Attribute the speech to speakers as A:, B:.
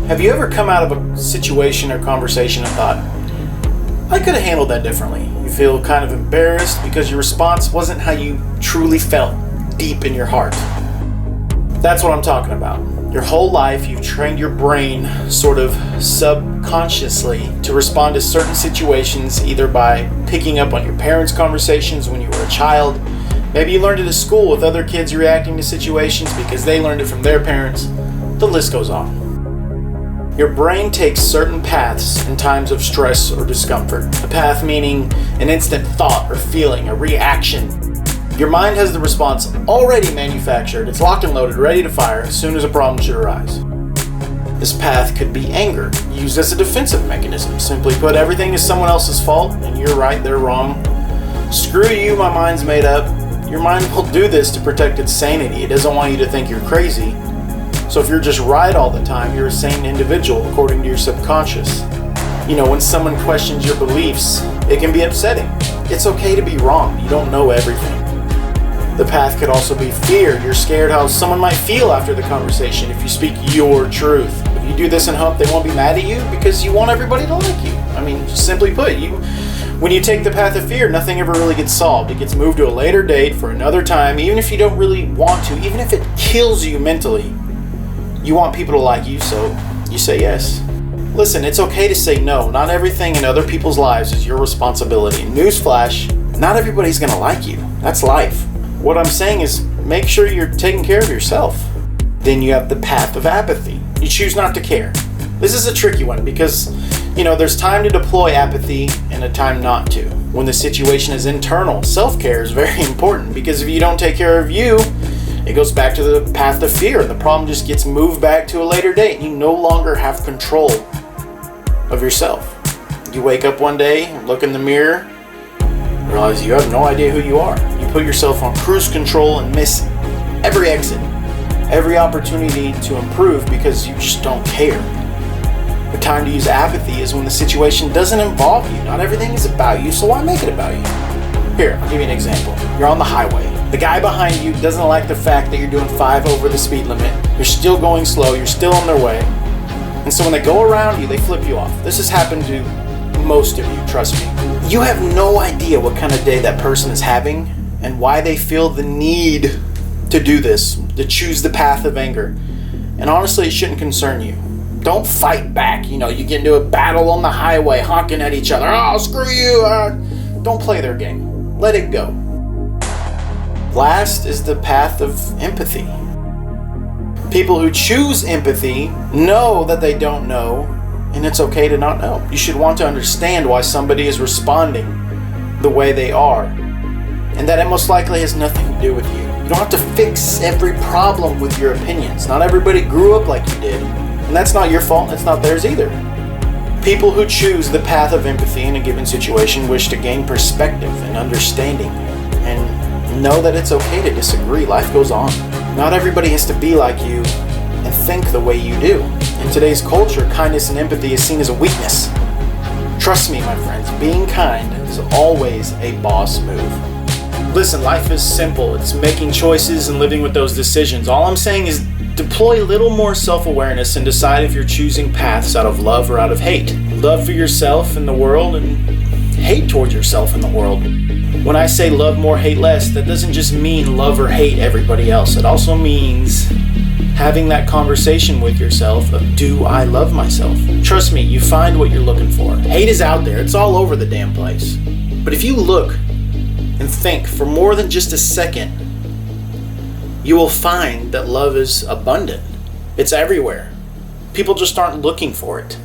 A: Have you ever come out of a situation or conversation and thought, I could have handled that differently? You feel kind of embarrassed because your response wasn't how you truly felt deep in your heart. That's what I'm talking about. Your whole life you've trained your brain sort of subconsciously to respond to certain situations, either by picking up on your parents' conversations when you were a child. Maybe you learned it at school with other kids reacting to situations because they learned it from their parents. The list goes on. Your brain takes certain paths in times of stress or discomfort. A path meaning an instant thought or feeling, a reaction. Your mind has the response already manufactured. It's locked and loaded, ready to fire as soon as a problem should arise. This path could be anger, used as a defensive mechanism. Simply put, everything is someone else's fault and you're right, they're wrong. Screw you, my mind's made up. Your mind will do this to protect its sanity. It doesn't want you to think you're crazy. So if you're just right all the time, you're a sane individual according to your subconscious. You know, when someone questions your beliefs, it can be upsetting. It's okay to be wrong. You don't know everything. The path could also be fear. You're scared how someone might feel after the conversation if you speak your truth. If you do this in hope they won't be mad at you because you want everybody to like you. I mean, simply put, when you take the path of fear, nothing ever really gets solved. It gets moved to a later date for another time, even if you don't really want to, even if it kills you mentally. You want people to like you, so you say yes. Listen, it's okay to say no. Not everything in other people's lives is your responsibility. Newsflash, not everybody's gonna like you. That's life. What I'm saying is make sure you're taking care of yourself. Then you have the path of apathy. You choose not to care. This is a tricky one because, there's time to deploy apathy and a time not to. When the situation is internal, self-care is very important because if you don't take care of you, it goes back to the path of fear, and the problem just gets moved back to a later date. You no longer have control of yourself. You wake up one day, look in the mirror, realize you have no idea who you are. You put yourself on cruise control and miss every exit, every opportunity to improve because you just don't care. The time to use apathy is when the situation doesn't involve you. Not everything is about you, so why make it about you? Here, I'll give you an example. You're on the highway. The guy behind you doesn't like the fact that you're doing 5 over the speed limit. You're still going slow. You're still on their way. And so when they go around you, they flip you off. This has happened to most of you, trust me. You have no idea what kind of day that person is having and why they feel the need to do this, to choose the path of anger. And honestly, it shouldn't concern you. Don't fight back. You get into a battle on the highway, honking at each other. Oh, screw you. Don't play their game. Let it go. Last is the path of empathy. People who choose empathy know that they don't know, and it's okay to not know. You should want to understand why somebody is responding the way they are, and that it most likely has nothing to do with you. You don't have to fix every problem with your opinions. Not everybody grew up like you did, and that's not your fault, and it's not theirs either. People who choose the path of empathy in a given situation wish to gain perspective and understanding, and know that it's okay to disagree. Life goes on. Not everybody has to be like you and think the way you do. In today's culture, kindness and empathy is seen as a weakness. Trust me, my friends, being kind is always a boss move. Listen, life is simple. It's making choices and living with those decisions. All I'm saying is deploy a little more self-awareness and decide if you're choosing paths out of love or out of hate. Love for yourself and the world, and hate towards yourself and the world. When I say love more, hate less, that doesn't just mean love or hate everybody else. It also means having that conversation with yourself of, do I love myself? Trust me, you find what you're looking for. Hate is out there. It's all over the damn place. But if you look and think for more than just a second, you will find that love is abundant. It's everywhere. People just aren't looking for it.